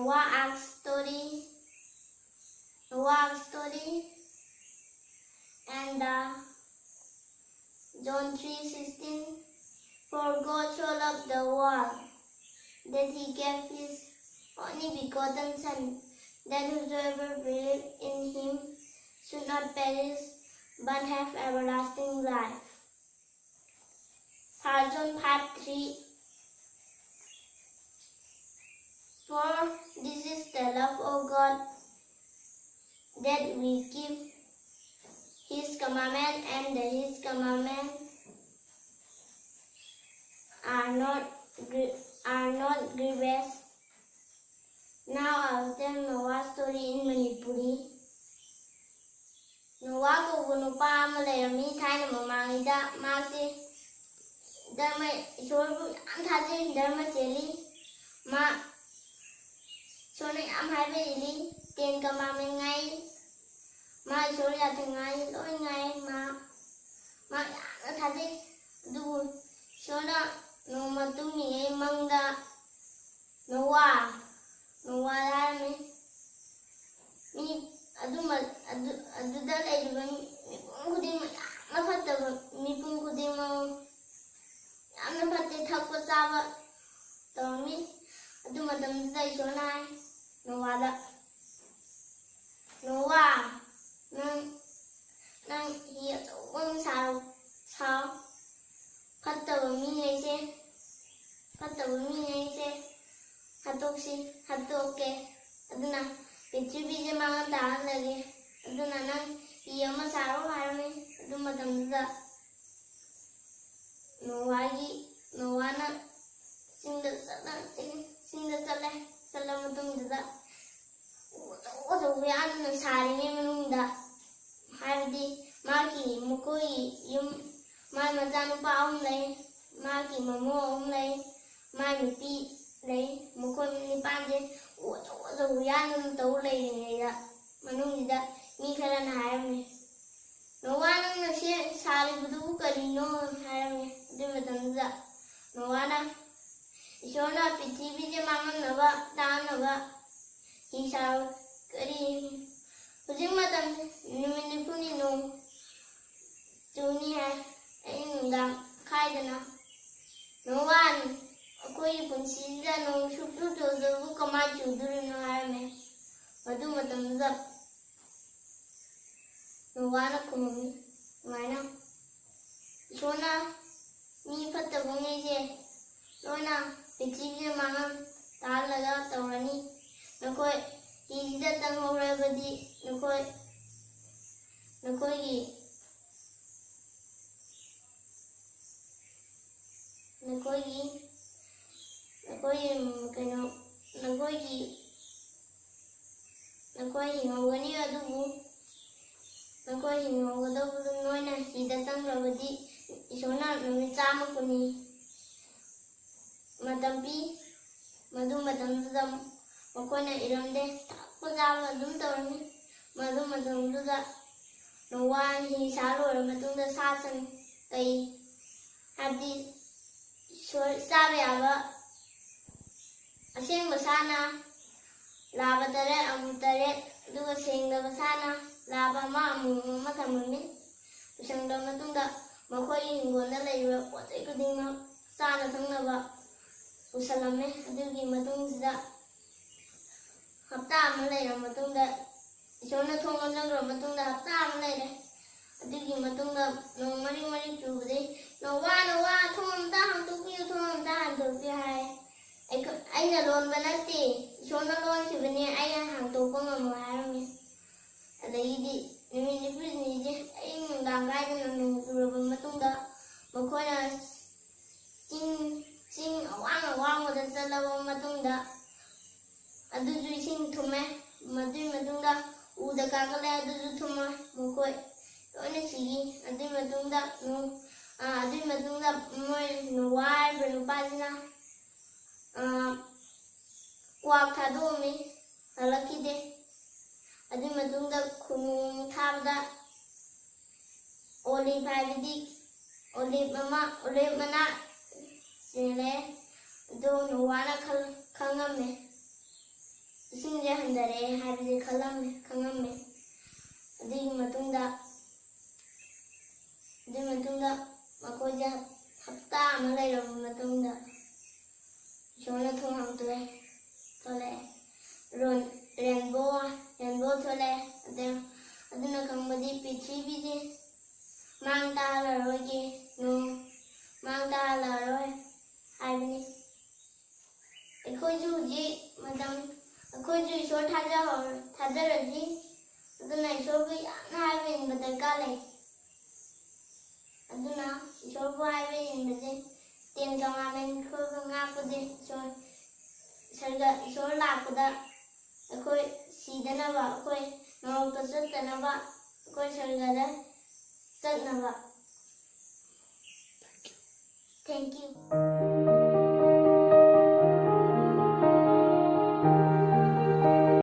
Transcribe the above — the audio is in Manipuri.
Noah story, and John 3:16. For God so loved the world that He gave His only begotten Son, that whosoever believeth in Him should not perish, but have everlasting life. 1 John 5:3. For this is the love of God, that we keep His commandment, and His commandments are not grievous. Now I will tell Noah's story in Manipuri. Noah ko nupa ama lerami thaina mamangida mase dharma ishorbu am thaje dharma cheli ma sone am haibe ili ten commandment ngai ma ishor ya thangai loi ngai ma thaje du shona no matung ni mangda Noah harame mi aduda laiba mipung khudingma yamna fattaba mipung khudingma yamna fatte thakpa chaba tawmi adu matamda ishorna hai Noahda Noah nang hi achawang sao fattaba mi ngaise hatoke aduna Prithvi mangan tahan lagi aduna nang iya ma saro harame adu matamda Noah na singda sala matumda ozo yan na sari ne manungda hardi maki mukoi yum mai majanu pa lay maki mamo lay mai nupi lay mukoi ni panje ozo yan tau lay ne manungda mi khara na harame Noah nang na sari budu karino harame de matamda Noah na ishona Prithvi je mangan naba tan naba hisab kari hujing matam nimini puni no chuni hai ai nungdang khaidana Noah akoi punsi da no shukru to kama chuduri no harame madu matamda Noah na kumami ngaina ishona mi fatta bungi je Lona Prithvi mangan tal laga tawrani nakoi hijda changhorabadi nakoi hingogani adubu nakoi hingogadabu noina hijda changrabadi ishona numi chama kuni matampi madu matamda makoina iramde thakpa jaba adum tawrani madu matamda Noah hi salora matungda sasan kai hadi sabe aba aseng basana laba tare amu tare duga sengda basana laba ma amu mathamuni usangda matungda makoi hingonda leiba potai kudingma sana thangnaba usalame adugi matungda hafta ama leira matungda ishona thonga jangra matungda hafta ama leire adugi matungda no mari chubde Noah thonga hangtokpi hai aina lonba nate ishona lonsibane aina hangtokpa ngamo harame adagidi nimini prinije ai nungdang gaidana nung churaba matungda makoina ching awang chalaba matungda aduju ising thume madui matungda uda kakale aduju thuma mukoi loina sigi adui matungda moi Noah benupajina kwak thadomi halakide adui matungda khunung thabda olive haibidi olive mana sele do Noah na khangame ꯏꯁꯤꯡꯁꯦ ꯍꯟꯊꯔꯛꯑꯦ ꯍꯥꯏꯕꯁꯦ ꯈꯪꯉꯝꯃꯦ ꯑꯗꯨꯒꯤ ꯃꯇꯨꯡꯗ ꯃꯈꯣꯏꯁꯦ ꯍꯞꯇꯥ ꯑꯃ ꯂꯩꯔꯕ ꯃꯇꯨꯡꯗ ꯏꯁꯣꯔꯅ ꯊꯣꯡ ꯍꯥꯡꯇꯣꯛꯑꯦ ꯊꯣꯛꯂꯛꯑꯦ ꯔꯦꯟꯕꯣ ꯊꯣꯛꯂꯛꯑꯦ ꯑꯗꯨꯅ ꯈꯪꯕꯗꯤ ꯄ꯭ꯔꯤꯊꯤꯕꯤꯁꯦ ꯃꯥꯡ ꯇꯥꯍꯜꯂꯔꯣꯏꯒꯦ ꯃꯥꯡ ꯇꯥꯍꯜꯂꯔꯣꯏ ꯍꯥꯏꯕꯅꯤ ꯑꯩꯈꯣꯏꯁꯨ ꯍꯧꯖꯤꯛ ꯑꯩꯈꯣꯏꯁꯨ ꯏꯁꯣꯔ ꯊꯥꯖꯔꯁꯤ ꯑꯗꯨꯅ ꯏꯁꯣꯔꯕꯨ ꯌꯥꯝꯅ ꯍꯥꯏꯕ ꯏꯟꯕ ꯗꯔꯀꯥꯔ ꯂꯩ ꯑꯗꯨꯅ ꯏꯁꯣꯔꯕꯨ ꯍꯥꯏꯕ ꯏꯟꯕꯁꯦ ꯇꯦꯟ ꯀꯃꯥꯟꯗꯃꯦꯟ ꯑꯩꯈꯣꯏꯕꯨ ꯉꯥꯛꯄꯁꯦ ꯏꯁꯣꯔ ꯂꯥꯛꯄꯗ ꯑꯩꯈꯣꯏ ꯁꯤꯗꯅꯕ ꯑꯩꯈꯣꯏ ꯅꯔꯛꯇ ꯆꯠꯇꯅꯕ ꯑꯩꯈꯣꯏ ꯁꯔꯒꯗ ꯆꯠꯅꯕ. Thank you.